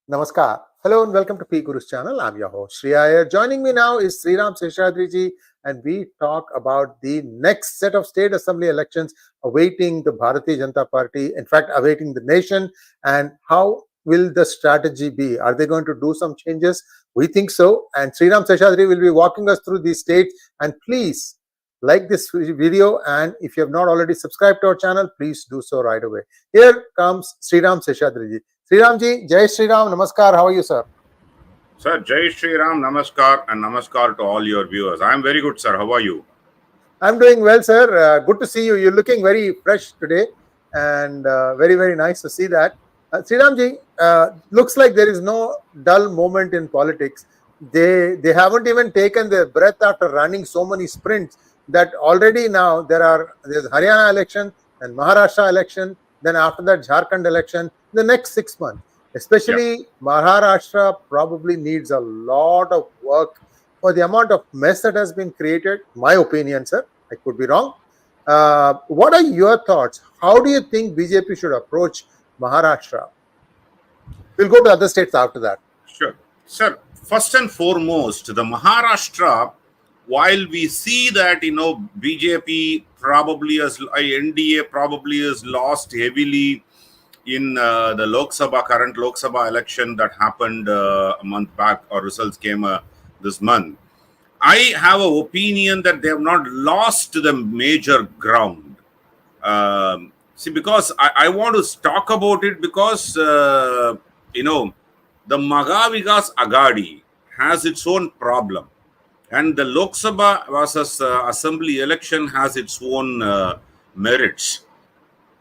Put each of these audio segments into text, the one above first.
Namaskar. Hello and welcome to P Guru's channel. I'm your host, Sree Iyer. Joining me now is Sriram Seshadri and we talk about the next set of state assembly elections awaiting the Bharatiya Janata Party, in fact, awaiting the nation, and how will the strategy be? Are they going to do some changes? We think so. And Sriram Seshadri will be walking us through these states. And please like this video, and if you have not already subscribed to our channel, please do so right away. Here comes Sriram Seshadri. Sriram ji, Jai Shri Ram, Namaskar. How are you, sir? Sir, Jai Shri Ram, Namaskar, and Namaskar to all your viewers. I am very good, sir. How are you? I'm doing well, sir. Good to see you. You're looking very fresh today, and very, very nice to see that. Sriram ji, looks like there is no dull moment in politics. They haven't even taken their breath after running so many sprints that already now there's Haryana election and Maharashtra election. Then after that, Jharkhand election, the next 6 months. Especially Maharashtra probably needs a lot of work for the amount of mess that has been created. My opinion, sir. I could be wrong. What are your thoughts? How do you think BJP should approach Maharashtra? We'll go to other states after that. Sure. Sir, first and foremost, the Maharashtra, while we see that, BJP probably has, NDA probably has lost heavily in the current Lok Sabha election that happened a month back, or results came this month. I have an opinion that they have not lost the major ground. See, because I want to talk about it because, the Maha Vikas Aghadi has its own problem. And the Lok Sabha versus Assembly election has its own merits.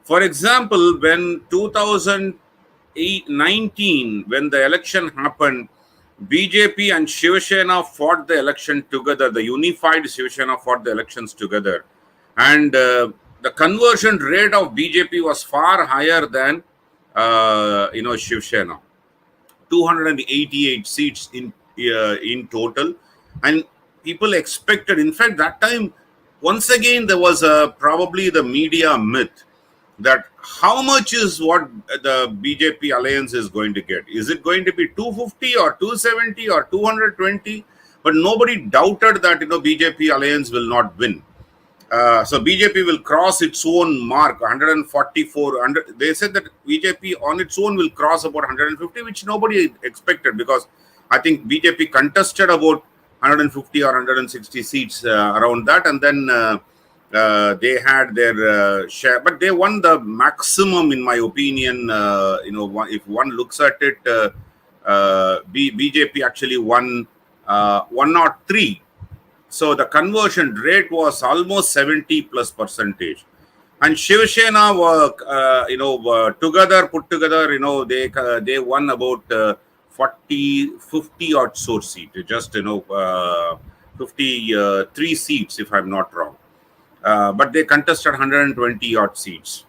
For example, when 2019, when the election happened, BJP and Shiv Sena fought the election together. The unified Shiv Sena fought the elections together. And the conversion rate of BJP was far higher than, Shiv Sena. 288 seats in total. And people expected, in fact, that time, once again, there was probably the media myth that how much is what the BJP alliance is going to get. Is it going to be 250 or 270 or 220? But nobody doubted that, BJP alliance will not win. So BJP will cross its own mark, 144. They said that BJP on its own will cross about 150, which nobody expected, because I think BJP contested about 150 or 160 seats around that, and then they had their share, but they won the maximum, in my opinion. If one looks at it, BJP actually won 103. So the conversion rate was almost 70+%. And Shiv Sena were, together, put together, they won about 50 odd so seat, just 53 seats, if I'm not wrong. But they contested 120 odd seats.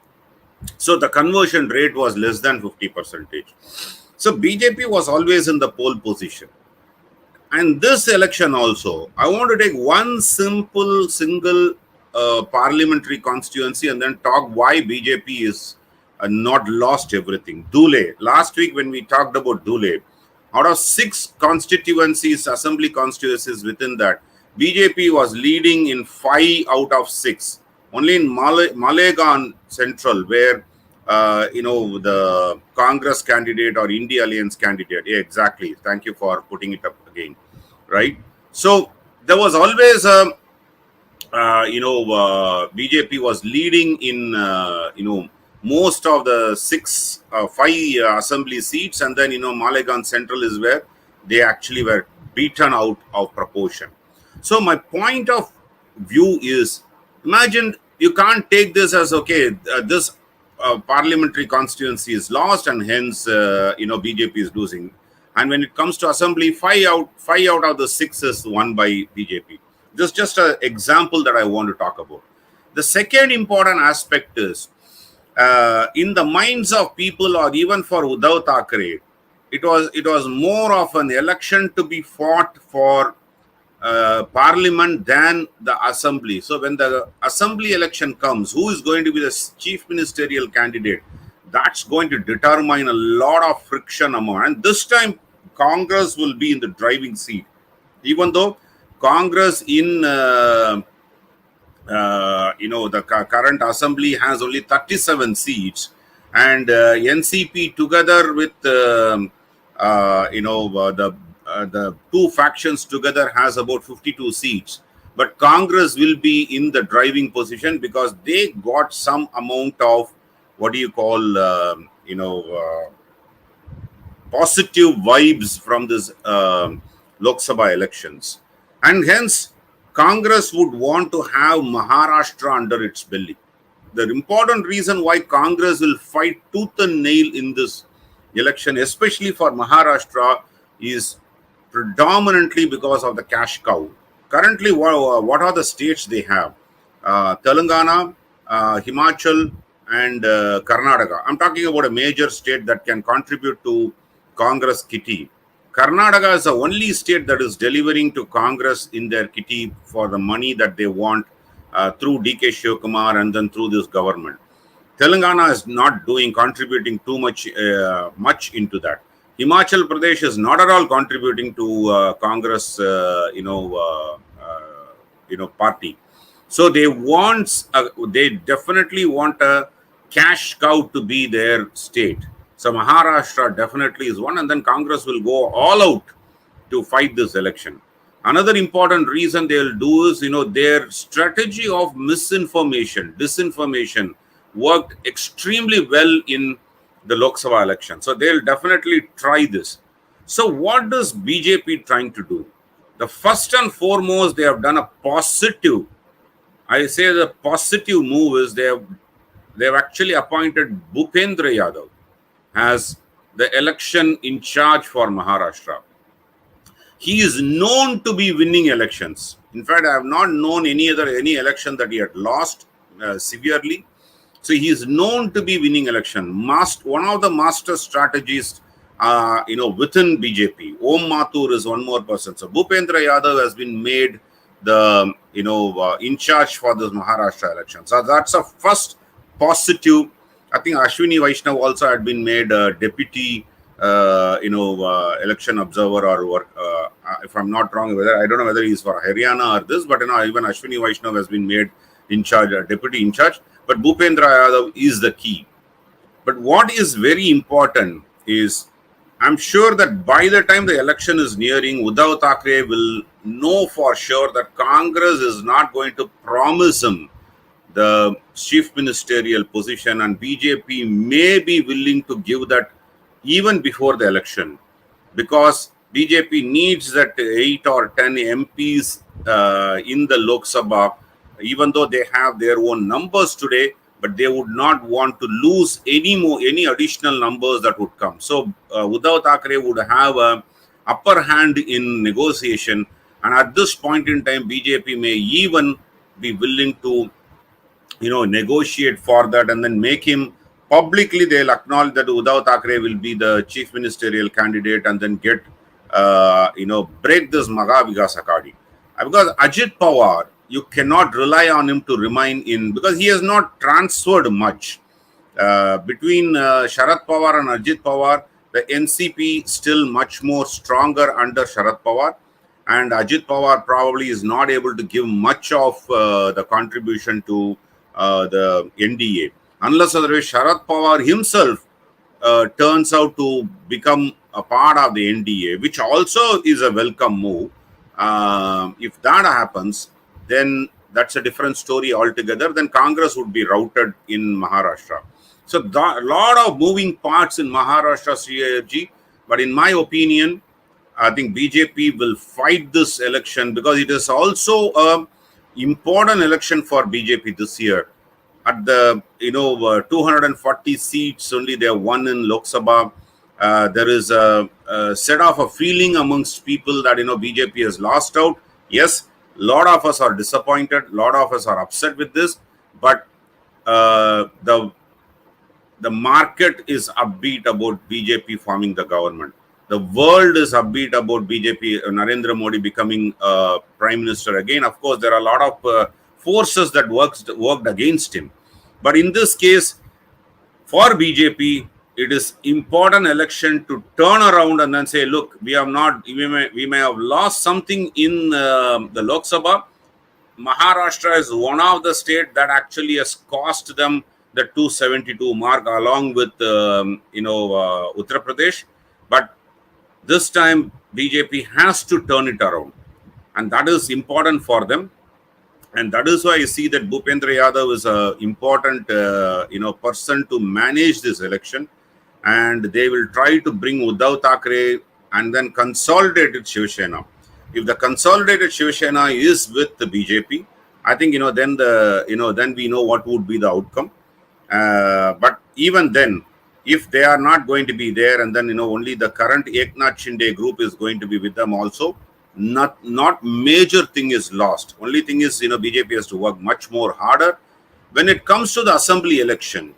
So the conversion rate was less than 50%. So BJP was always in the pole position. And this election also, I want to take one single parliamentary constituency and then talk why BJP is not lost everything. 𝗏𝗚. Last week when we talked about 𝗏𝗚, out of 6 constituencies, assembly constituencies within that, BJP was leading in 5 out of 6. Only in Malegaon Central, where the Congress candidate or India Alliance candidate. Yeah, exactly. Thank you for putting it up again. Right. So there was always BJP was leading in most of the 5 assembly seats, and then Malegaon Central is where they actually were beaten out of proportion. So my point of view is, imagine you can't take this as, okay, this parliamentary constituency is lost and hence, BJP is losing. And when it comes to assembly, 5 out of the 6 is won by BJP. This is just an example that I want to talk about. The second important aspect is, in the minds of people, or even for Uddhav Thackeray, it was more of an election to be fought for parliament than the assembly. So when the assembly election comes, who is going to be the chief ministerial candidate? that's going to determine a lot of friction among, and this time Congress will be in the driving seat, even though Congress in the current assembly has only 37 seats, and NCP together with the two factions together has about 52 seats. But Congress will be in the driving position because they got some amount of positive vibes from this Lok Sabha elections, and hence Congress would want to have Maharashtra under its belly. The important reason why Congress will fight tooth and nail in this election, especially for Maharashtra, is predominantly because of the cash cow. Currently, what are the states they have? Telangana, Himachal, and Karnataka. I'm talking about a major state that can contribute to Congress kitty. Karnataka is the only state that is delivering to Congress in their kitty for the money that they want through 𝗤𝗂𝘀𝗀 and then through this government. Telangana is not contributing too much into that. Himachal Pradesh is not at all contributing to Congress, party. So they definitely want a cash cow to be their state. So Maharashtra definitely is one, and then Congress will go all out to fight this election. Another important reason they will do is, their strategy of disinformation worked extremely well in the Lok Sabha election. So they'll definitely try this. So what does BJP trying to do? The first and foremost, they have done a positive. I say the positive move is they have actually appointed Bhupendra Yadav as the election in charge for Maharashtra. He is known to be winning elections. In fact, I have not known any election that he had lost severely. So he is known to be winning election. One of the master strategists, within BJP. Om Mathur is one more person. So Bhupendra Yadav has been made the in charge for this Maharashtra election. So that's a first positive. I think 𝗒𝘆𝑚𝑖 Vaishnav also had been made deputy election observer, or if I'm not wrong, I don't know whether he's for Haryana or this, but even 𝗒𝘆𝑚𝑖 Vaishnav has been made in charge, deputy in charge. But Bhupendra Yadav is the key. But what is very important is, I'm sure that by the time the election is nearing, Uddhav Thackeray will know for sure that Congress is not going to promise him the chief ministerial position, and BJP may be willing to give that even before the election, because BJP needs that 8 or 10 MPs in the Lok Sabha, even though they have their own numbers today, but they would not want to lose any additional numbers that would come. So Uddhav Thackeray would have an upper hand in negotiation, and at this point in time, BJP may even be willing to negotiate for that, and then make him publicly. They'll acknowledge that Uddhav Thackeray will be the chief ministerial candidate, and then get break this Maha Vikas Aghadi. Because Ajit Pawar, you cannot rely on him to remain in, because he has not transferred much. Between Sharad Pawar and Ajit Pawar, the NCP still much more stronger under Sharad Pawar, and Ajit Pawar probably is not able to give much of the contribution to the NDA, unless otherwise Sharad Pawar himself turns out to become a part of the NDA, which also is a welcome move. If that happens, then that's a different story altogether. Then Congress would be routed in Maharashtra. So a lot of moving parts in Maharashtra, Sree Iyerji. But in my opinion, I think BJP will fight this election, because it is also a important election for BJP this year. At the 240 seats only they have won in Lok Sabha. There is a set of a feeling amongst people that BJP has lost out. Yes, a lot of us are disappointed. A lot of us are upset with this. But the market is upbeat about BJP forming the government. The world is upbeat about BJP, Narendra Modi becoming Prime Minister again. Of course, there are a lot of forces that worked against him. But in this case, For BJP, it is important election to turn around and then say, look, we may have lost something in the Lok Sabha. Maharashtra is one of the states that actually has cost them the 272 mark along with Uttar Pradesh. But this time BJP has to turn it around, and that is important for them. And that is why I see that Bhupendra Yadav is an important person to manage this election, and they will try to bring Uddhav Thackeray and then consolidated Shiv Sena. If the consolidated Shiv Sena is with the BJP, I think then we know what would be the outcome. But even then, if they are not going to be there, and then only the current 𝗥𝙧𝙤𝘀 group is going to be with them also, not major thing is lost. Only thing is BJP has to work much more harder. When it comes to the assembly election,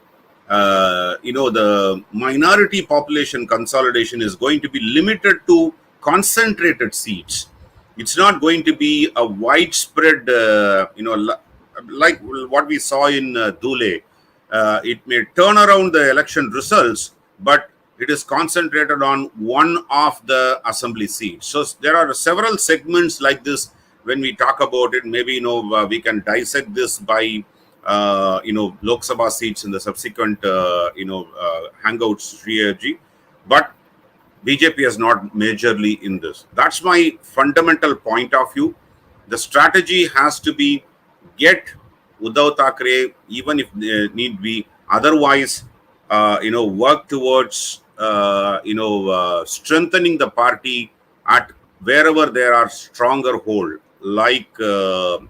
the minority population consolidation is going to be limited to concentrated seats. It's not going to be a widespread, like what we saw in 𝗒𝘃𝗍. It may turn around the election results, but it is concentrated on one of the assembly seats. So there are several segments like this. When we talk about it, maybe we can dissect this by Lok Sabha seats in the subsequent hangouts, Sree Iyer. But BJP is not majorly in this. That's my fundamental point of view. The strategy has to be get Uddhav Thackeray, even if need be. Otherwise, work towards strengthening the party at wherever there are stronger hold, like the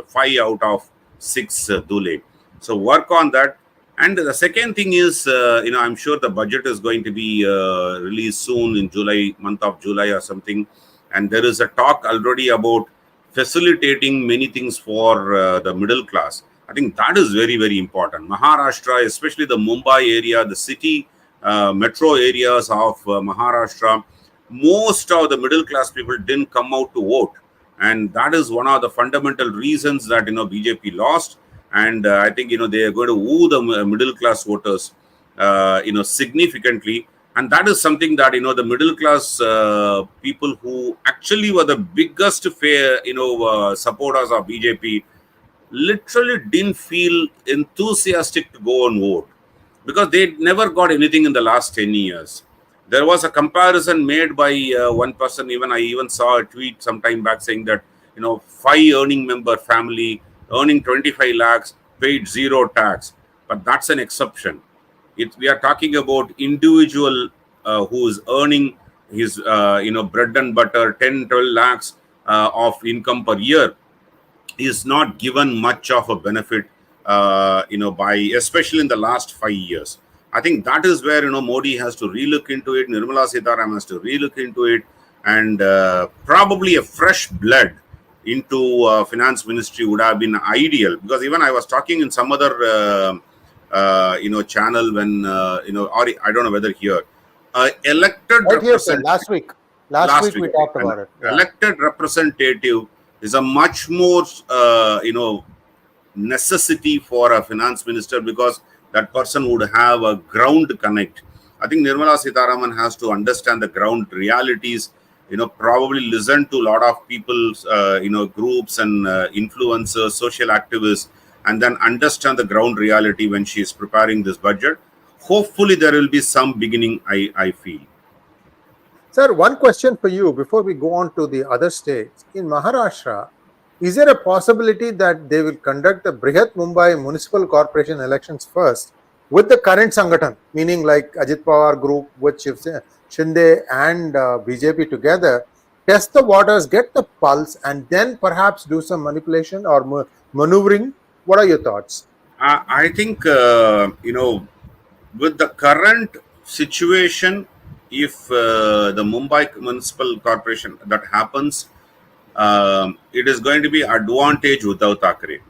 5 out of 6 𝗒𝘃𝗍. So work on that. And the second thing is, I'm sure the budget is going to be released soon in month of July or something. And there is a talk already about facilitating many things for the middle class. I think that is very, very important. Maharashtra, especially the Mumbai area, the city, metro areas of Maharashtra, most of the middle class people didn't come out to vote. And that is one of the fundamental reasons that, BJP lost. And I think, they are going to woo the middle class voters, significantly. And that is something that, the middle class people who actually were the biggest supporters of BJP literally didn't feel enthusiastic to go and vote, because they never got anything in the last 10 years. There was a comparison made by one person. I even saw a tweet some time back saying that, 5 earning member family earning 25 lakhs paid 0 tax. But that's an exception. We are talking about individual who is earning his, bread and butter, 10, 12 lakhs of income per year, is not given much of a benefit, especially in the last 5 years. I think that is where, Modi has to relook into it. Nirmala Sitharaman has to relook into it, and probably a fresh blood into finance ministry would have been ideal. Because even I was talking in some other, channel when, or I don't know whether here, elected representative. Last week we talked about it. Yeah. Elected representative is a much more, necessity for a finance minister, because that person would have a ground connect. I think Nirmala Sitharaman has to understand the ground realities, probably listen to a lot of people's, groups and influencers, social activists, and then understand the ground reality when she is preparing this budget. Hopefully there will be some beginning, I feel. Sir, one question for you before we go on to the other states. In Maharashtra, is there a possibility that they will conduct the Brihat Mumbai Municipal Corporation elections first with the current Sangathan, meaning like Ajit Pawar group with Shinde and BJP together, test the waters, get the pulse, and then perhaps do some manipulation or maneuvering? What are your thoughts? I think, with the current situation, if the Mumbai Municipal Corporation that happens, it is going to be advantage Uddhav Thackeray.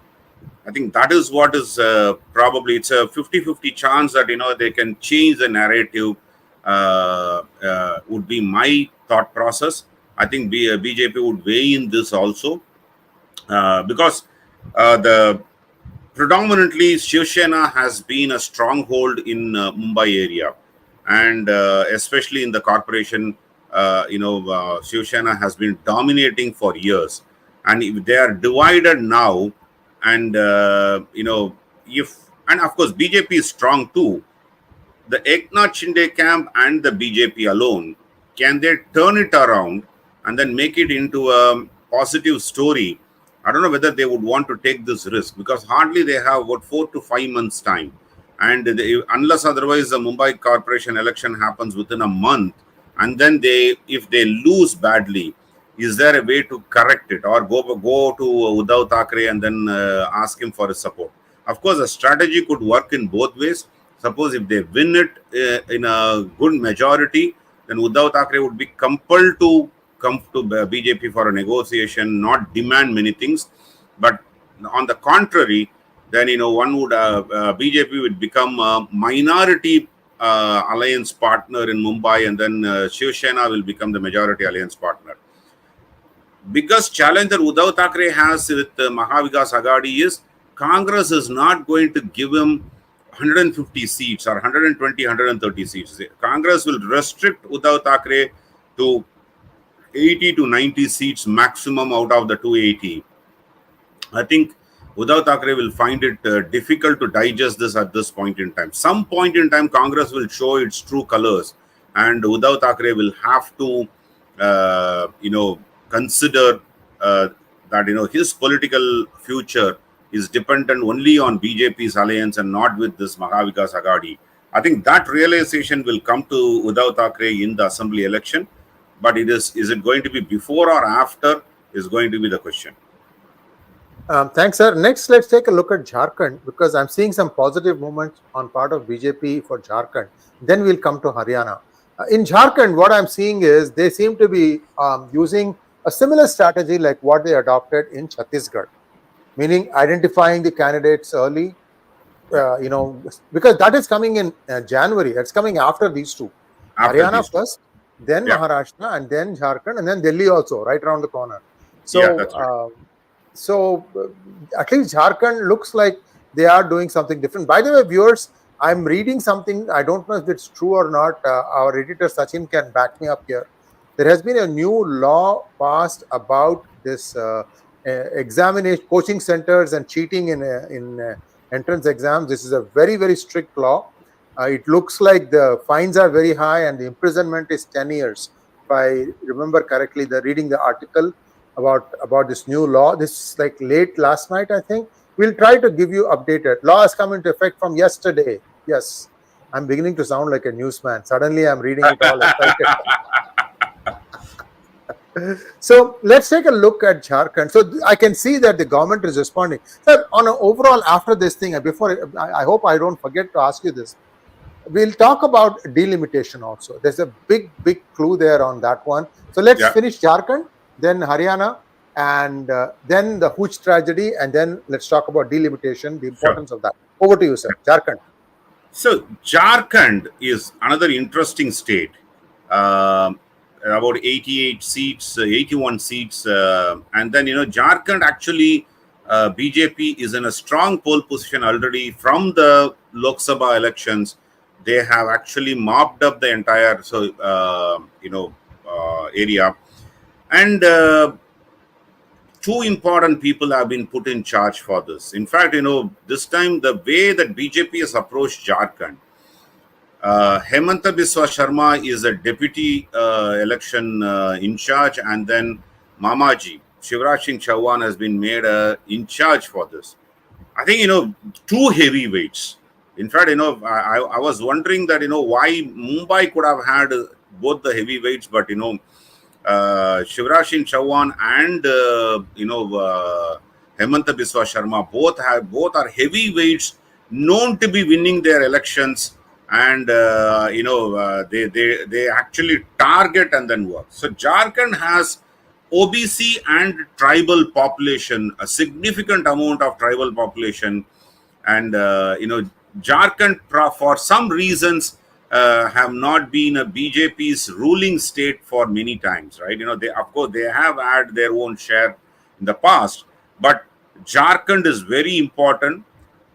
I think that is what is probably, it's a 50-50 chance that, they can change the narrative, would be my thought process. I think BJP would weigh in this also, because the predominantly Shiv-Sena has been a stronghold in Mumbai area, and especially in the corporation. Shiv-Sena has been dominating for years, and if they are divided now, and and of course BJP is strong too. The 𝗥𝙧𝙤𝘀𝘆 camp and the BJP alone, can they turn it around and then make it into a positive story? I don't know whether they would want to take this risk, because hardly they have about 4 to 5 months time, and unless otherwise the Mumbai corporation election happens within a month, and then if they lose badly, is there a way to correct it, or go to Uddhav Thackeray and then ask him for his support? Of course, a strategy could work in both ways. Suppose if they win it in a good majority, then Uddhav Thackeray would be compelled to come to BJP for a negotiation, not demand many things. But on the contrary, then one would BJP would become a minority alliance partner in Mumbai, and then Shiv-Sena will become the majority alliance partner. Biggest challenge that Uddhav Thackeray has with Maha Vikas Aghadi is Congress is not going to give him 150 seats or 120, 130 seats. Congress will restrict Uddhav Thackeray to 80 to 90 seats maximum out of the 280. I think Uddhav Thackeray will find it difficult to digest this at this point in time. Some point in time, Congress will show its true colors, and Uddhav Thackeray will have to, consider that his political future is dependent only on BJP's alliance and not with this Maha Vikas Aghadi. I think that realization will come to Uddhav Thackeray in the assembly election, but is it going to be before or after is going to be the question. Thanks, sir. Next, let's take a look at Jharkhand, because I'm seeing some positive movements on part of BJP for Jharkhand. Then we'll come to Haryana. In Jharkhand, what I'm seeing is they seem to be using a similar strategy like what they adopted in Chhattisgarh, meaning identifying the candidates early, because that is coming in January. That's coming after these two. Haryana first, then Maharashtra, and then Jharkhand, and then Delhi also, right around the corner. So, so at least Jharkhand looks like they are doing something different. By the way, viewers, I'm reading something. I don't know if it's true or not. Our editor Sachin can back me up here. There has been a new law passed about this examination, coaching centers and cheating in entrance exams. This is a very, very strict law. It looks like the fines are very high and the imprisonment is 10 years. If I remember correctly, reading the article about this new law. This is like late last night, I think. We'll try to give you updated. Law has come into effect from yesterday. Yes, I'm beginning to sound like a newsman. Suddenly, I'm reading it all excited. So let's take a look at Jharkhand. So I can see that the government is responding. Sir, on an overall, after this thing, and before, I hope I don't forget to ask you this. We'll talk about delimitation also. There's a big, big clue there on that one. So let's finish Jharkhand, then Haryana, and then the Hooch tragedy, and then let's talk about delimitation, the importance of that. Over to you, sir. Jharkhand. So Jharkhand is another interesting state. About 88 seats, 81 seats, and then Jharkhand actually BJP is in a strong pole position already from the Lok Sabha elections. They have actually mopped up the entire area, and two important people have been put in charge for this. In fact, this time the way that BJP has approached Jharkhand, 𝗤𝘅𝗀𝘆 𝗢𝘂𝘆 is a deputy election in charge, and then Mamaji, Shivraj Singh Chauhan, has been made in charge for this. I think, two heavyweights. In fact, I was wondering that, why Mumbai could have had both the heavyweights, but, Shivraj Singh Chauhan and, 𝗤𝘅𝗀𝘆 𝗢𝘂𝘆 both are heavyweights known to be winning their elections. And they actually target and then work. So Jharkhand has OBC and tribal population, a significant amount of tribal population, and Jharkhand for some reasons have not been a BJP's ruling state for many times, right? They, of course, they have had their own share in the past, but Jharkhand is very important.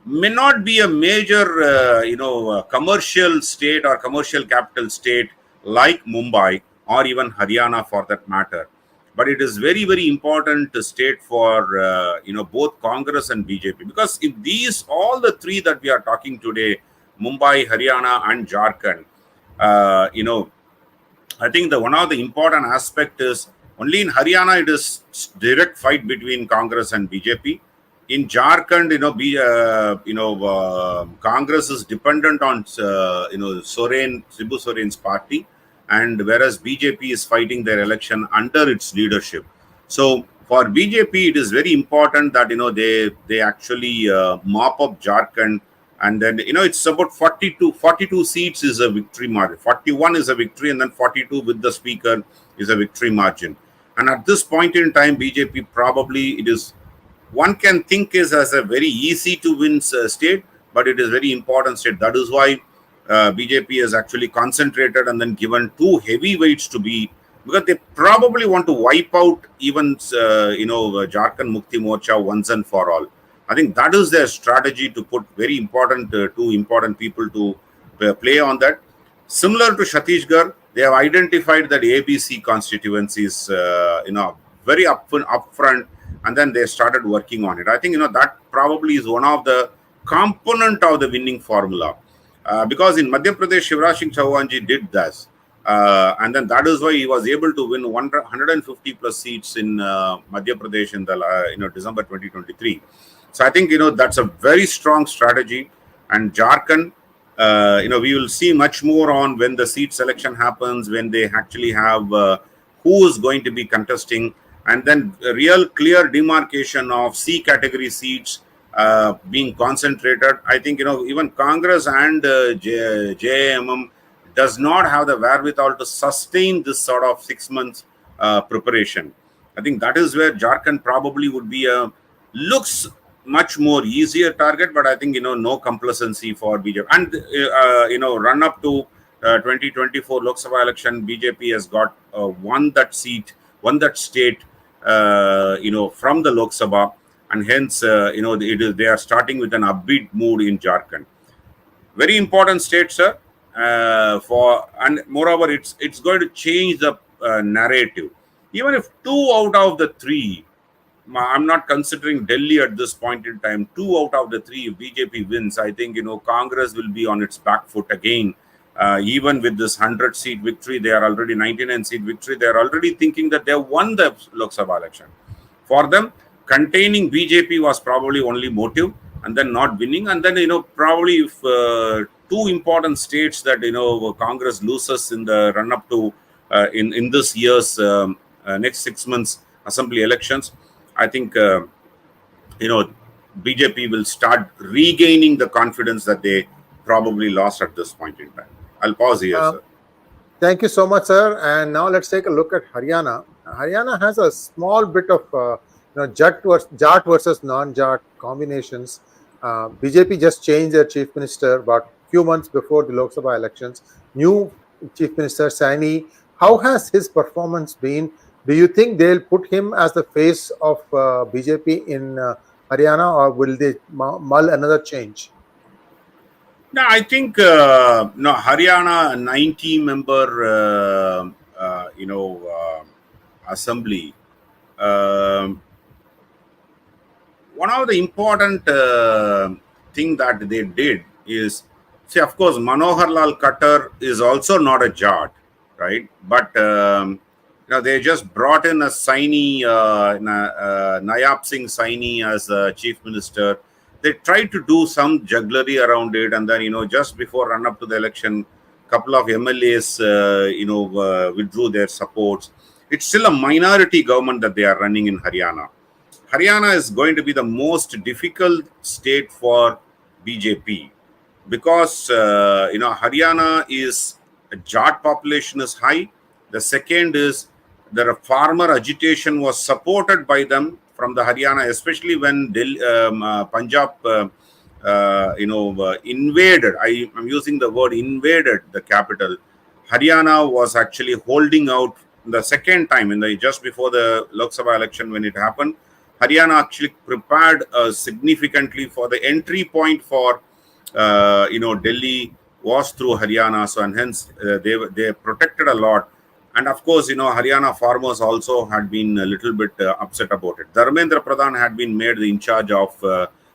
may not be a major, commercial state or commercial capital state like Mumbai or even Haryana for that matter. But it is very, very important state for, both Congress and BJP. Because if these, all the three that we are talking today, Mumbai, Haryana and Jharkhand, I think one of the important aspect is only in Haryana it is direct fight between Congress and BJP. In Jharkhand, Congress is dependent on Sribu Soren's party, and whereas BJP is fighting their election under its leadership. So for BJP, it is very important that they actually mop up Jharkhand. And then, it's about 42 seats is a victory margin. 41 is a victory, and then 42 with the speaker is a victory margin. And at this point in time, BJP probably one can think is as a very easy to win state, but it is very important state. That is why BJP has actually concentrated and then given two heavyweights to be, because they probably want to wipe out even, Jharkhand Mukti Morcha once and for all. I think that is their strategy, to put very important, two important people to play on that. Similar to Chhattisgarh, they have identified that ABC constituencies, very upfront, and then they started working on it. I think, that probably is one of the component of the winning formula. Because in Madhya Pradesh, Shivraj Singh Chauhan ji did this. And then that is why he was able to win 150 plus seats in Madhya Pradesh in the December 2023. So I think that's a very strong strategy. And Jharkhand, we will see much more on when the seat selection happens, when they actually have who is going to be contesting, and then a real clear demarcation of C category seats being concentrated. I think even Congress and JAMM does not have the wherewithal to sustain this sort of 6 months preparation. I think that is where Jharkhand probably would be looks much more easier target, but I think no complacency for BJP. And run up to 2024 Lok Sabha election, BJP has got won that state from the Lok Sabha, and hence they are starting with an upbeat mood in Jharkhand. Very important state, sir. And moreover, it's going to change the narrative. Even if 2 out of the 3, I'm not considering Delhi at this point in time, 2 out of the 3, if BJP wins, I think Congress will be on its back foot again. Even with this 100-seat victory, they are already 99-seat victory. They are already thinking that they have won the Lok Sabha election. For them, containing BJP was probably only motive, and then not winning. And then probably if 2 important states that Congress loses in the run up to in this year's next 6 months assembly elections, I think BJP will start regaining the confidence that they probably lost at this point in time. I'll pause here, sir. Thank you so much, sir. And now let's take a look at Haryana. Haryana has a small bit of Jat versus non-Jat combinations. BJP just changed their chief minister about a few months before the Lok Sabha elections. New chief minister Saini, how has his performance been? Do you think they'll put him as the face of BJP in Haryana, or will they mull another change? No, I think Haryana 90-member assembly. One of the important thing that they did is, see, of course, Manohar Lal Khattar is also not a Jat, right? But they just brought in a Saini, Nayab Singh Saini as chief minister. They tried to do some jugglery around it, and then just before run up to the election, couple of MLAs withdrew their supports. It's still a minority government that they are running in Haryana. Haryana is going to be the most difficult state for BJP because Haryana is a Jat population is high. The second is the farmer agitation was supported by them from the Haryana, especially when Punjab invaded. I'm using the word invaded the capital. Haryana was actually holding out the second time just before the Lok Sabha election when it happened. Haryana actually prepared significantly for the entry point for Delhi was through Haryana, so and hence they protected a lot. And of course, Haryana farmers also had been a little bit upset about it. Dharmendra Pradhan had been made the in charge of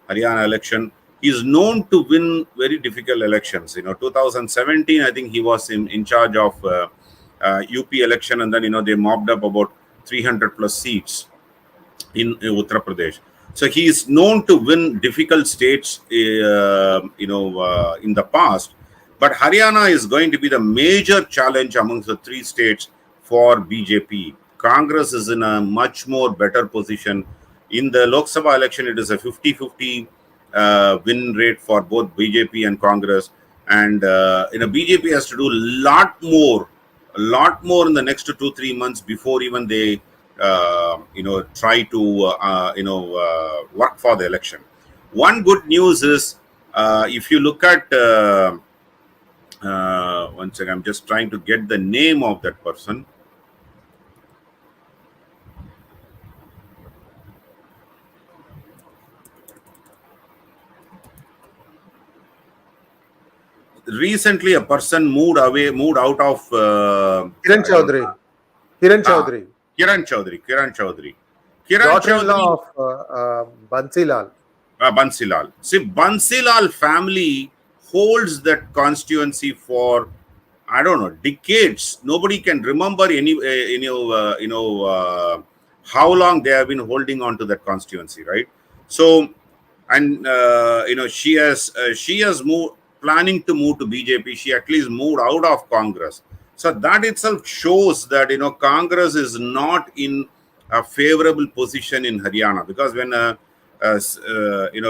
Haryana election. He is known to win very difficult elections. 2017, I think he was in charge of UP election, and then they mopped up about 300 plus seats in Uttar Pradesh. So he is known to win difficult states, in the past. But Haryana is going to be the major challenge amongst the three states for BJP. Congress is in a much more better position. In the Lok Sabha election, it is a 50-50 win rate for both BJP and Congress. And BJP has to do a lot more in the next 2-3 months before even they try to work for the election. One good news is, if you look at one second, I'm just trying to get the name of that person. Recently, a person moved out of Kiran Chaudhary. Kiran Chaudhary. Daughter-in-law of Bansilal. Bansilal. See, Bansilal family holds that constituency for, I don't know, decades. Nobody can remember how long they have been holding on to that constituency, right? So, and she has moved, planning to move to BJP. She at least moved out of Congress. So that itself shows that Congress is not in a favorable position in Haryana, because when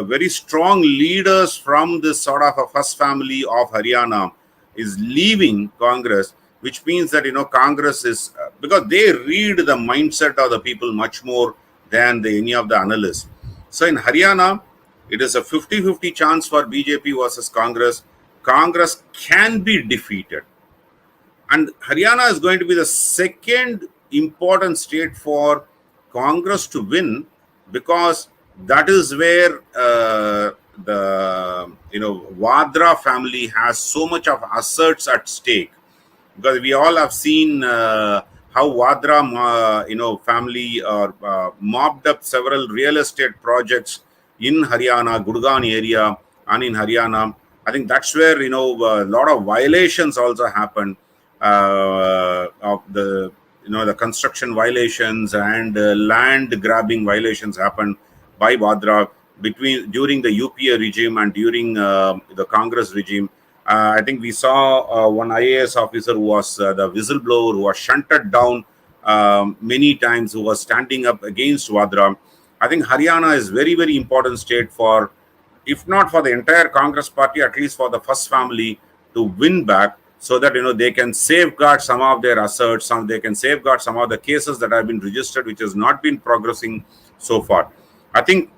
very strong leaders from this sort of a first family of Haryana is leaving Congress, which means that Congress is because they read the mindset of the people much more than any of the analysts. So in Haryana, it is a 50-50 chance for BJP versus Congress. Congress can be defeated. And Haryana is going to be the second important state for Congress to win, because that is where the Vadra family has so much of assets at stake. Because we all have seen how Vadra family mopped up several real estate projects in Haryana, Gurgaon area, and in Haryana. I think that's where a lot of violations also happened of the construction violations and land grabbing violations happened by Vadra during the UPA regime and during the Congress regime. I think we saw one IAS officer who was the whistleblower, who was shunted down many times, who was standing up against Vadra. I think Haryana is very, very important state for, if not for the entire Congress party, at least for the first family to win back, so that they can safeguard some of their assets, they can safeguard some of the cases that have been registered, which has not been progressing so far. I think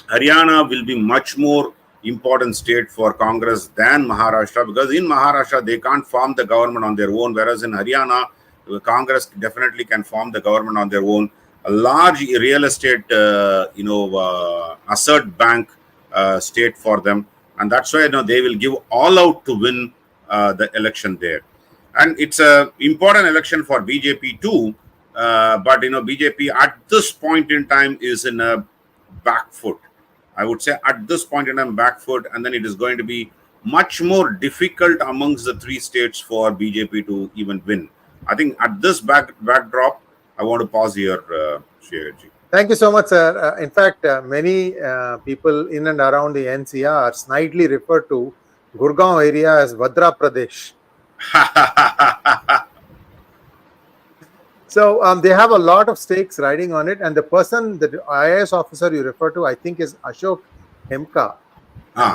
Haryana will be much more important state for Congress than Maharashtra, because in Maharashtra they can't form the government on their own, whereas in Haryana Congress definitely can form the government on their own. A large real estate asset bank state for them, and that's why they will give all out to win the election there. And it's a important election for BJP too, but BJP at this point in time is in a back foot. I would say at this point in time back foot, and then it is going to be much more difficult amongst the three states for BJP to even win. I think at this backdrop, I want to pause here, Sree Iyer ji. Thank you so much, sir. In fact, many people in and around the NCR snidely refer to Gurgaon area as Vadra Pradesh. So they have a lot of stakes riding on it, and the person, the IAS officer you refer to, I think is Ashok Hemka.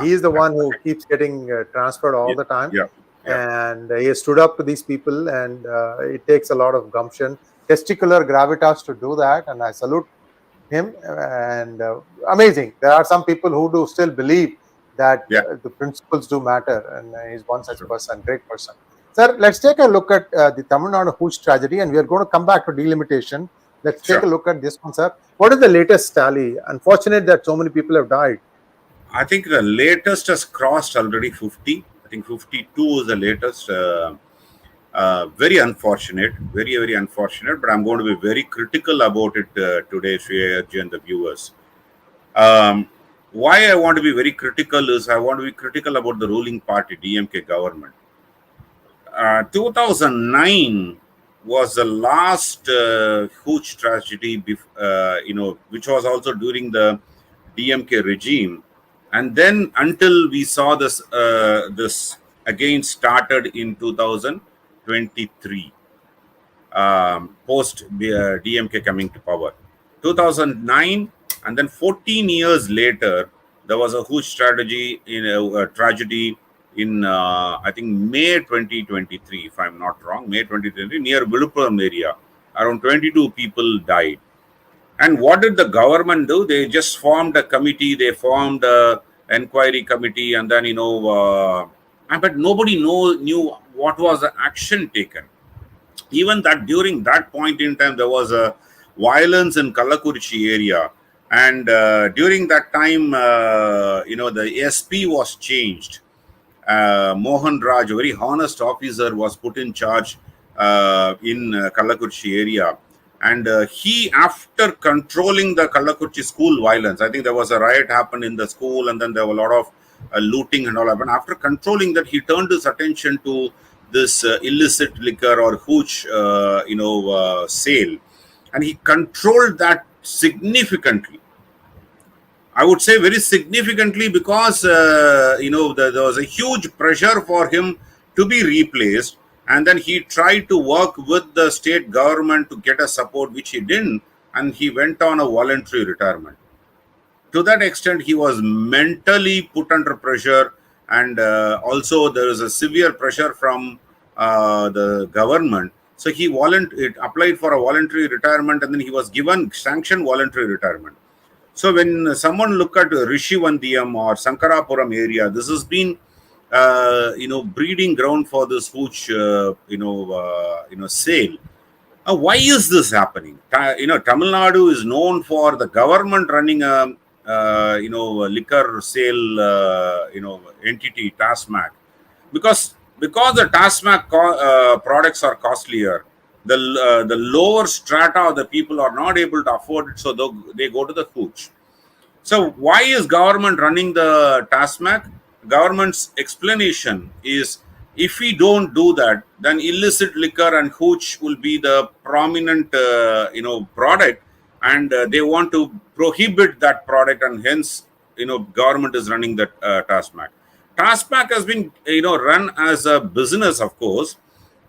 He is the one who keeps getting transferred all the time. And he has stood up to these people, and it takes a lot of gumption, testicular gravitas to do that, and I salute him. And amazing. There are some people who do still believe that the principles do matter, and he's one such person, great person. Sir, let's take a look at the Tamil Nadu Hooch tragedy, and we are going to come back to delimitation. Let's take a look at this one, sir. What is the latest tally? Unfortunate that so many people have died. I think the latest has crossed already 50. I think 52 is the latest. Very unfortunate, very unfortunate. But I'm going to be very critical about it today, Sree Iyer and the viewers. Why I want to be very critical is I want to be critical about the ruling party, DMK government. 2009 was the last huge tragedy, which was also during the DMK regime. And then until we saw this, this again started in 2023, post DMK coming to power. 2009, and then 14 years later, there was a huge tragedy in I think May 2023, if I'm not wrong, May 2023, near Viluppuram area. Around 22 people died. And what did the government do? They just formed a committee. They formed an inquiry committee, and then but nobody knew what was the action taken. Even that during that point in time, there was a violence in Kallakurichi area, and during that time, the SP was changed. Mohan Raj, a very honest officer, was put in charge in Kallakurichi area. And he, after controlling the Kallakurichi school violence, I think there was a riot happened in the school, and then there were a lot of looting and all that. But after controlling that, he turned his attention to this illicit liquor or hooch, sale, and he controlled that significantly. I would say very significantly, because there was a huge pressure for him to be replaced. And then he tried to work with the state government to get a support, which he didn't, and he went on a voluntary retirement. To that extent, he was mentally put under pressure, and also there is a severe pressure from the government. So he applied for a voluntary retirement, and then he was given sanctioned voluntary retirement. So when someone look at Rishivandiyam or Sankarapuram area, this has been breeding ground for this huge, sale. Why is this happening? Tamil Nadu is known for the government running a, liquor sale, entity, TASMAC. Because the TASMAC products are costlier, the lower strata of the people are not able to afford it, so they go to the hooch. So why is government running the TASMAC? Government's explanation is, if we don't do that, then illicit liquor and hooch will be the prominent product, and they want to prohibit that product, and hence government is running the TASMAC. TASMAC has been run as a business, of course,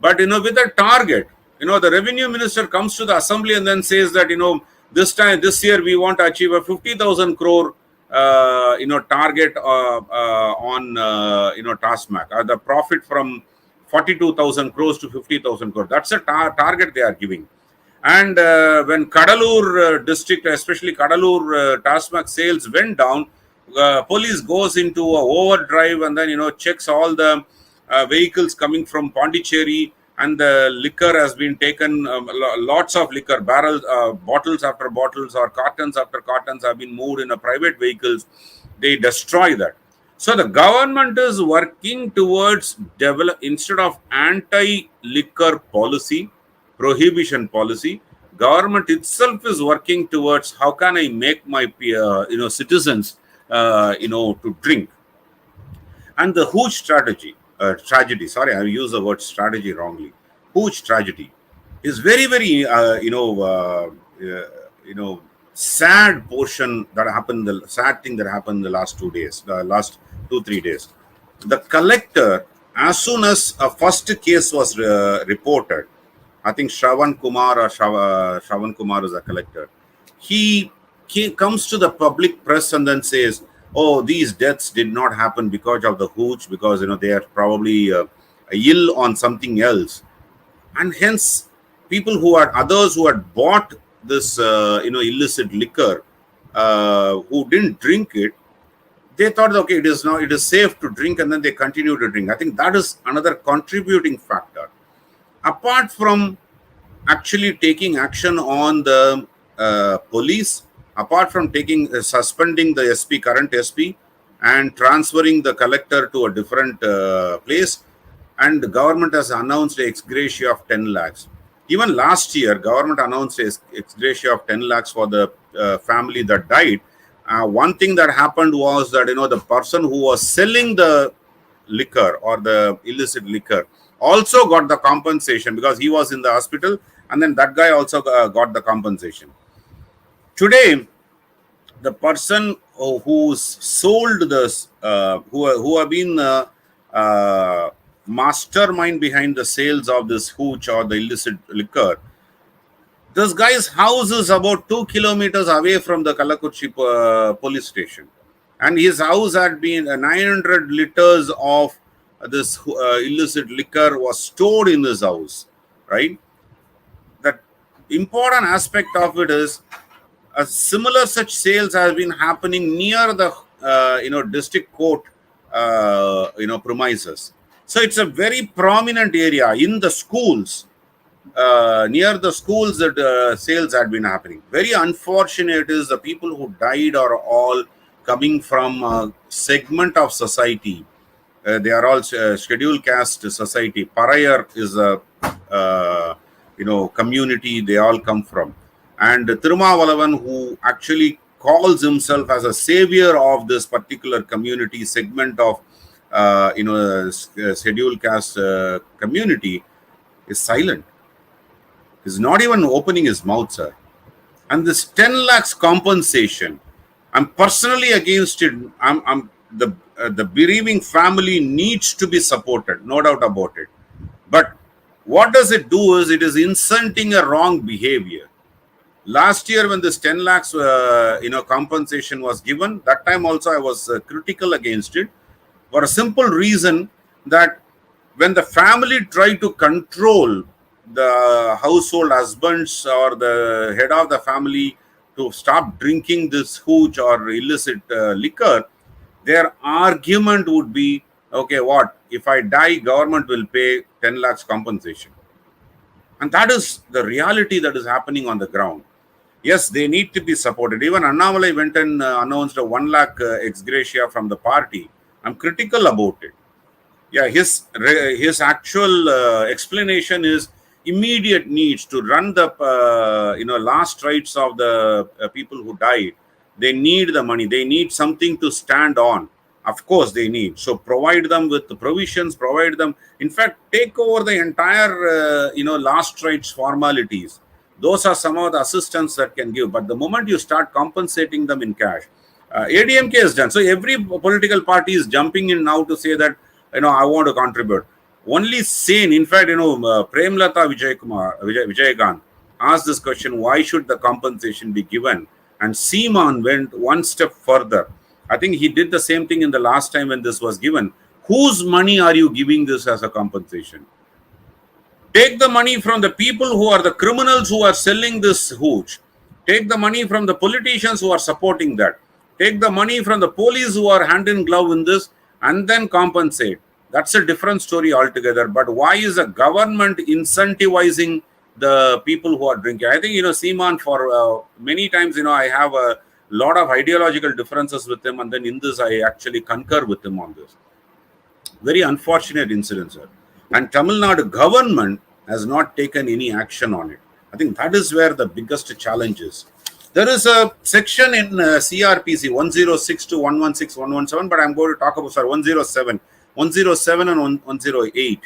but with a target. The revenue minister comes to the assembly and then says that this year we want to achieve a 50,000 crore target on TASMAC. The profit from 42,000 crores to 50,000 crores. That's a target they are giving. And when Kadalur district, especially Kadalur TASMAC sales went down, police goes into a overdrive and then checks all the vehicles coming from Pondicherry, and the liquor has been taken. Lots of liquor, barrels, bottles after bottles, or cartons after cartons have been moved in a private vehicles. They destroy that. So the government is working towards instead of anti-liquor policy, prohibition policy, government itself is working towards how can I make my citizens to drink. And the huge tragedy, sorry, I used the word strategy wrongly. Huge tragedy is very, very, sad portion that happened, the sad thing that happened the last 2 days, the last 2-3 days. The collector, as soon as a first case was reported, I think Shravan Kumar is a collector. He comes to the public press and then says, oh, these deaths did not happen because of the hooch, because they are probably ill on something else, and hence others who had bought this illicit liquor, who didn't drink it, they thought, okay, it is safe to drink, and then they continue to drink. I think that is another contributing factor. Apart from actually taking action on the police, apart from suspending the SP, current SP, and transferring the collector to a different place. And the government has announced ex gratia of 10 lakhs. Even last year, government announced ex gratia of 10 lakhs for the family that died. One thing that happened was that, the person who was selling the liquor or the illicit liquor also got the compensation because he was in the hospital, and then that guy also got the compensation. Today, the person who's sold this, who have been mastermind behind the sales of this hooch or the illicit liquor, this guy's house is about 2 kilometers away from the Kallakurichi police station, and his house had been 900 liters of this illicit liquor was stored in his house, right? The important aspect of it is a similar such sales has been happening near the district court premises. So it's a very prominent area in the schools. Near the schools that sales had been happening. Very unfortunate is the people who died are all coming from a segment of society. They are all scheduled caste society. Parayar is a community they all come from. And Tirumavalavan, who actually calls himself as a savior of this particular community segment of scheduled caste community, is silent. He's not even opening his mouth, sir. And this 10 lakhs compensation, I'm personally against it. The bereaving family needs to be supported, no doubt about it. But what does it do is it is inciting a wrong behavior. Last year, when this 10 lakhs compensation was given, that time also I was critical against it for a simple reason that when the family tried to control the household husbands or the head of the family to stop drinking this hooch or illicit liquor, their argument would be, okay, what? If I die, government will pay 10 lakhs compensation. And that is the reality that is happening on the ground. Yes, they need to be supported. Even Annamalai went and announced a 1 lakh ex gratia from the party. I'm critical about it. Yeah, his actual explanation is immediate needs to run the last rites of the people who died. They need the money. They need something to stand on. Of course, they need. So provide them with the provisions. Provide them. In fact, take over the entire last rites formalities. Those are some of the assistance that can give. But the moment you start compensating them in cash, ADMK is done. So every political party is jumping in now to say that I want to contribute. Only sane, in fact, Premlata Vijayakant asked this question: why should the compensation be given? And Seeman went one step further. I think he did the same thing in the last time when this was given. Whose money are you giving this as a compensation? Take the money from the people who are the criminals who are selling this hooch. Take the money from the politicians who are supporting that. Take the money from the police who are hand in glove in this, and then compensate. That's a different story altogether. But why is the government incentivizing the people who are drinking? I think, Seeman, for many times, I have a lot of ideological differences with him. And then in this, I actually concur with him on this. Very unfortunate incident, sir. And Tamil Nadu government has not taken any action on it. I think that is where the biggest challenge is. There is a section in CRPC 106 to 116, 117, but I'm going to talk about 107 and 108,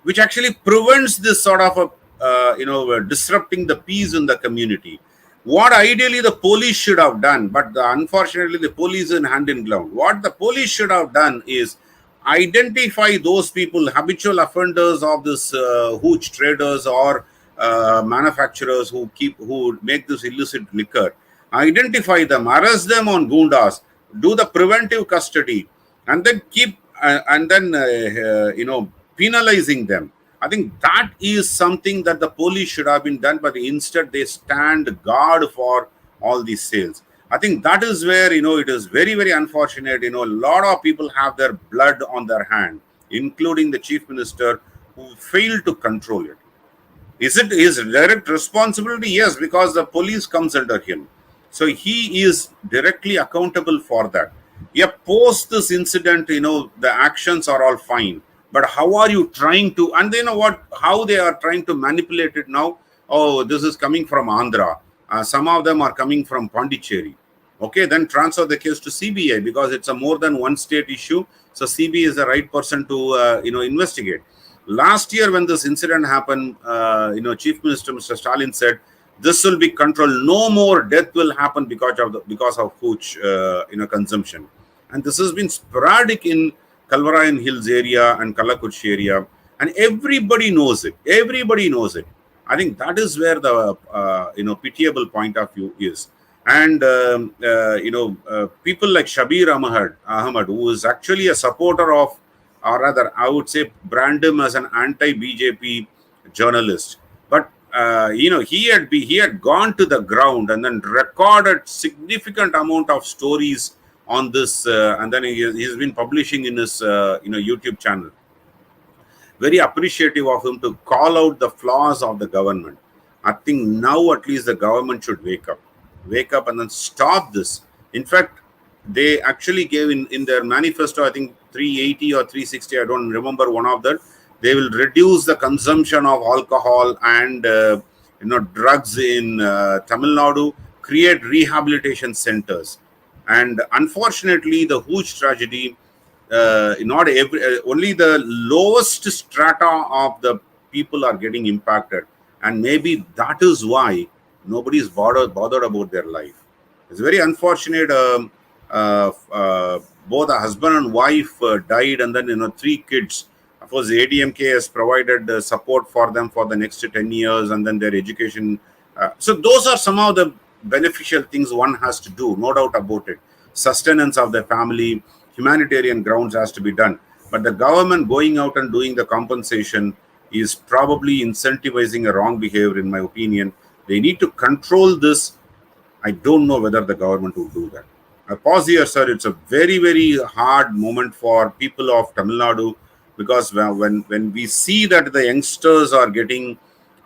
which actually prevents this sort of disrupting the peace in the community. What ideally the police should have done, but unfortunately the police in hand in glove. What the police should have done is identify those people, habitual offenders of this hooch traders or manufacturers who make this illicit liquor. Identify them, arrest them on gundas, do the preventive custody, and then penalizing them. I think that is something that the police should have been done, but instead they stand guard for all these sales. I think that is where, it is very, very unfortunate. A lot of people have their blood on their hand, including the chief minister, who failed to control it. Is it his direct responsibility? Yes, because the police comes under him. So he is directly accountable for that. Yeah, post this incident, the actions are all fine. But how are you trying to, and you know what, how they are trying to manipulate it now? Oh, this is coming from Andhra. Some of them are coming from Pondicherry. Okay, then transfer the case to CBI because it's a more than one state issue. So CBI is the right person to, investigate. Last year, when this incident happened, Chief Minister Mr. Stalin said, this will be controlled. No more death will happen because of hooch, consumption. And this has been sporadic in Kalvarayan Hills area and Kallakutchi area, and everybody knows it. Everybody knows it. I think that is where the pitiable point of view is. And people like Shabir Ahmad, who is actually a supporter of, or rather, I would say, brand him as an anti-BJP journalist. But he had gone to the ground and then recorded significant amount of stories on this, and then he's been publishing in his YouTube channel. Very appreciative of him to call out the flaws of the government. I think now at least the government should wake up and then stop this. In fact, they actually gave in their manifesto, I think 380 or 360, I don't remember one of that. They will reduce the consumption of alcohol and drugs in Tamil Nadu, create rehabilitation centers. And unfortunately, the Hooch tragedy, only the lowest strata of the people are getting impacted, and maybe that is why nobody is bothered about their life. It's very unfortunate. Both a husband and wife died, and then 3 kids. Of course, the ADMK has provided support for them for the next 10 years, and then their education. So those are some of the beneficial things one has to do, no doubt about it. Sustenance of the family, humanitarian grounds has to be done. But the government going out and doing the compensation is probably incentivizing a wrong behavior, in my opinion. They need to control this. I don't know whether the government will do that. I pause here, sir. It's a very, very hard moment for people of Tamil Nadu, because when we see that the youngsters are getting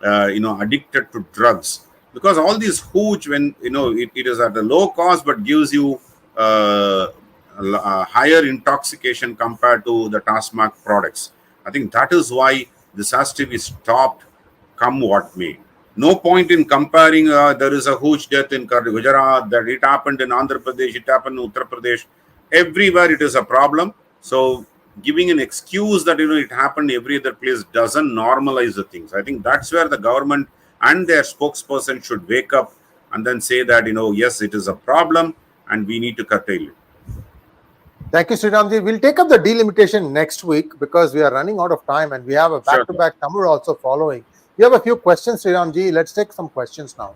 addicted to drugs, because all these hooch, when it is at a low cost but gives you a higher intoxication compared to the 𝗤mac products. I think that is why this has to be stopped, come what may. No point in comparing. There is a huge death in Gujarat, that it happened in Andhra Pradesh, it happened in Uttar Pradesh. Everywhere it is a problem. So giving an excuse that it happened every other place doesn't normalize the things. I think that's where the government and their spokesperson should wake up and then say that yes, it is a problem and we need to curtail it. Thank you, Sriramji. We'll take up the delimitation next week because we are running out of time and we have a back-to-back Tamil also following. We have a few questions, Sriramji. Let's take some questions now.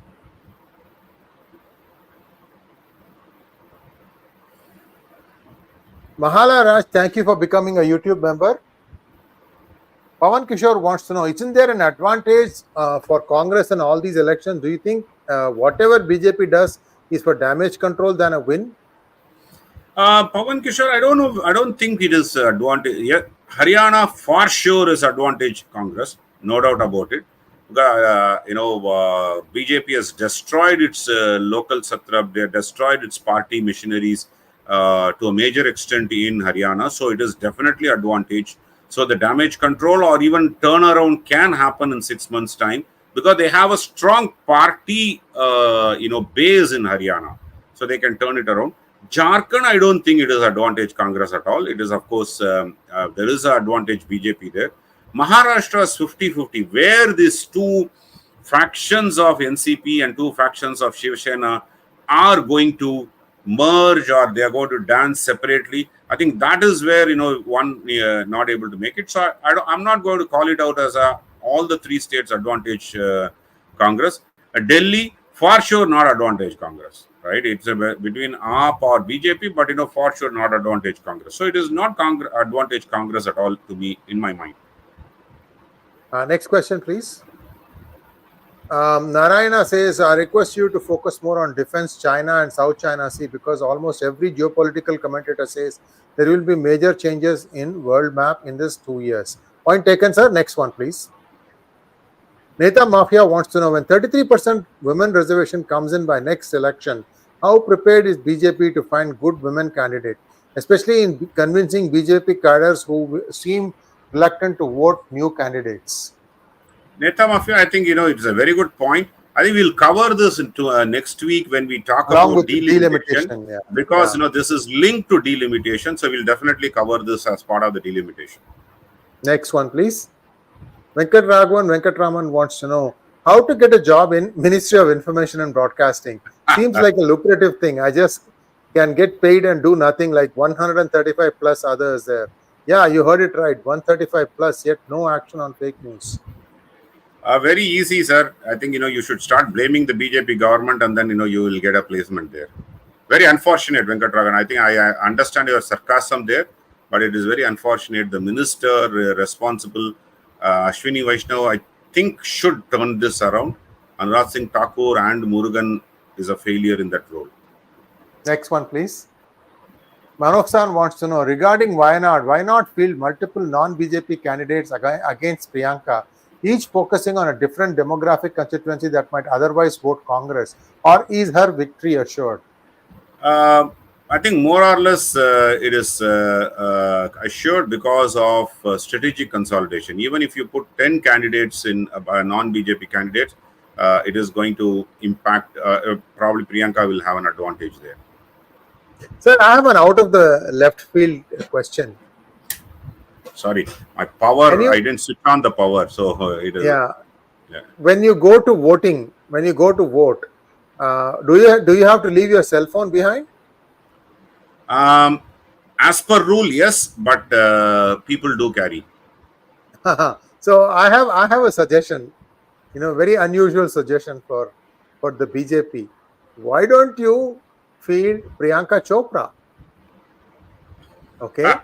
Mahala Raj, thank you for becoming a YouTube member. Pawan Kishore wants to know, isn't there an advantage for Congress in all these elections? Do you think whatever BJP does is for damage control than a win? Pawan Kishore, I don't know. I don't think it is advantage. Yeah, Haryana for sure is advantage Congress, no doubt about it. BJP has destroyed its local satrap. They have destroyed its party missionaries to a major extent in Haryana. So it is definitely advantage. So the damage control or even turnaround can happen in 6 months' time because they have a strong party, base in Haryana. So they can turn it around. Jharkhand, I don't think it is advantage Congress at all. It is, of course, there is an advantage BJP there. Maharashtra is 50-50, where these 2 factions of NCP and 2 factions of Shiv Sena are going to merge or they are going to dance separately. I think that is where, one not able to make it. So I'm not going to call it out as all the 3 states advantage Congress. Delhi, for sure, not advantage Congress. Right, it's between AAP or BJP, but for sure not advantage Congress. So it is not advantage Congress at all to me, in my mind. Next question, please. Narayana says, I request you to focus more on defense, China and South China Sea, because almost every geopolitical commentator says there will be major changes in world map in this 2 years. Point taken, sir. Next one, please. Neta Mafia wants to know, when 33% women reservation comes in by next election, how prepared is BJP to find good women candidates, especially in convincing BJP cadres who seem reluctant to vote new candidates? Neta Mafia, I think, it's a very good point. I think we'll cover this into next week when we talk Along about with delimitation. yeah. Because, this is linked to delimitation. So we'll definitely cover this as part of the delimitation. Next one, please. Venkatraman wants to know how to get a job in Ministry of Information and Broadcasting. Seems like a lucrative thing. I just can get paid and do nothing, like 135 plus others there. Yeah, you heard it right. 135 plus, yet no action on fake news. Very easy, sir. I think, you should start blaming the BJP government, and then, you will get a placement there. Very unfortunate, Venkatraman. I think I understand your sarcasm there, but it is very unfortunate. The minister responsible, 𝗤𝙨 𝗢𝘀𝘀, I think should turn this around. Anurag Singh Thakur and Murugan is a failure in that role. Next one, please. Manoksan wants to know, regarding Wayanad, why not field multiple non-BJP candidates against Priyanka, each focusing on a different demographic constituency that might otherwise vote Congress? Or is her victory assured? I think more or less it is assured because of strategic consolidation. Even if you put 10 candidates in non-BJP candidates, it is going to impact, probably Priyanka will have an advantage there. Sir, I have an out of the left field question. Sorry, my power, I didn't switch on the power. So it is. Yeah. When you go to voting, when you go to vote, do you have to leave your cell phone behind? As per rule, yes, but people do carry. So I have a suggestion, very unusual suggestion for the BJP. Why don't you field Priyanka Chopra? Okay.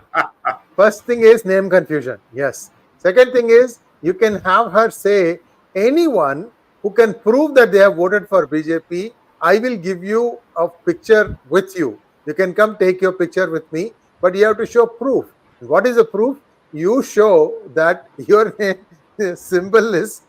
First thing is name confusion. Yes. Second thing is you can have her say, anyone who can prove that they have voted for BJP, I will give you a picture with you. You can come take your picture with me, but you have to show proof. What is the proof? You show that your symbol is,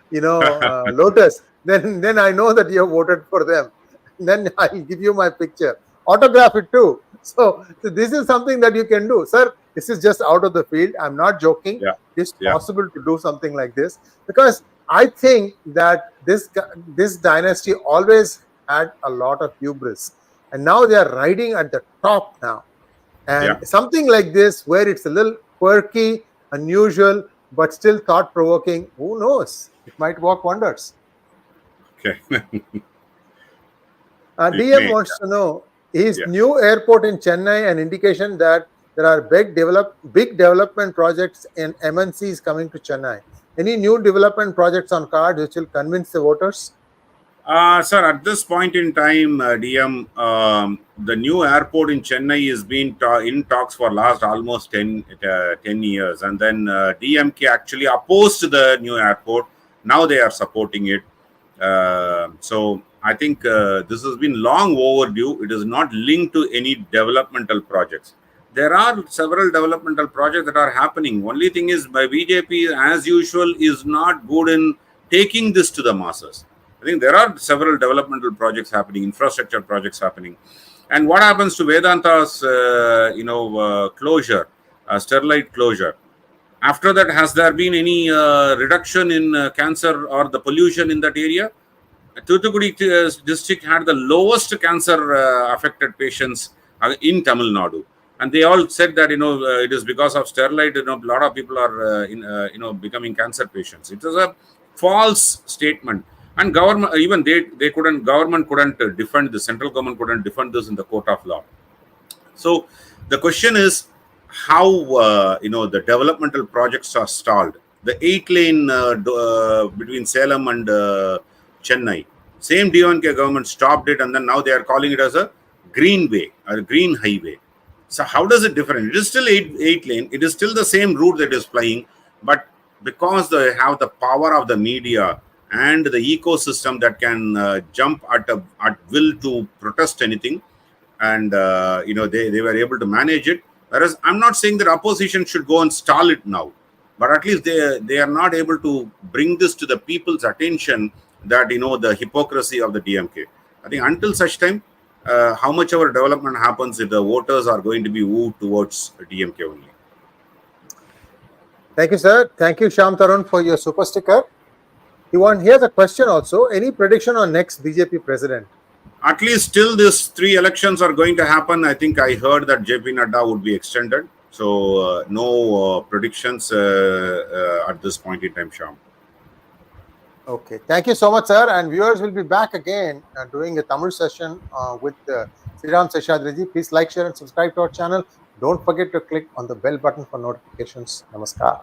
lotus. Then I know that you have voted for them. Then I'll give you my picture. Autograph it too. So this is something that you can do. Sir, this is just out of the field. I'm not joking. Yeah. It's possible to do something like this, because I think that this dynasty always had a lot of hubris, and now they are riding at the top now. And something like this, where it's a little quirky, unusual, but still thought-provoking, who knows? It might work wonders. Okay. DM wants to know, is new airport in Chennai an indication that there are big development projects in MNCs coming to Chennai? Any new development projects on cards which will convince the voters? Sir, at this point in time, DM, the new airport in Chennai has been in talks for last almost 10 years. And then DMK actually opposed the new airport. Now they are supporting it. So I think this has been long overdue. It is not linked to any developmental projects. There are several developmental projects that are happening. Only thing is, by BJP, as usual, is not good in taking this to the masses. I think there are several developmental projects happening, infrastructure projects happening. And what happens to Vedanta's, closure, Sterlite closure? After that, has there been any reduction in cancer or the pollution in that area? Thoothukudi district had the lowest cancer affected patients in Tamil Nadu. And they all said that, it is because of Sterlite, a lot of people are, becoming cancer patients. It was a false statement. And government, even government couldn't defend this, central government couldn't defend this in the court of law. So the question is how, the developmental projects are stalled. The 8-lane between Salem and Chennai, same D1K government stopped it, and then now they are calling it as a greenway or green highway. So how does it differ? It is still 8-lane. It is still the same route that is flying, but because they have the power of the media and the ecosystem that can jump at will to protest anything, and they were able to manage it. Whereas I'm not saying that opposition should go and stall it now. but at least they are not able to bring this to the people's attention that, the hypocrisy of the DMK. I think until such time, how much our development happens, if the voters are going to be moved towards DMK only. Thank you, sir. Thank you, Shyam Tarun, for your super sticker. Here's a question also. Any prediction on next BJP president? At least till these 3 elections are going to happen, I think I heard that JP Nadda would be extended. So no predictions at this point in time, Shyam. Okay. Thank you so much, sir. And viewers will be back again doing a Tamil session with Sriram Seshadri. Please like, share, and subscribe to our channel. Don't forget to click on the bell button for notifications. Namaskar.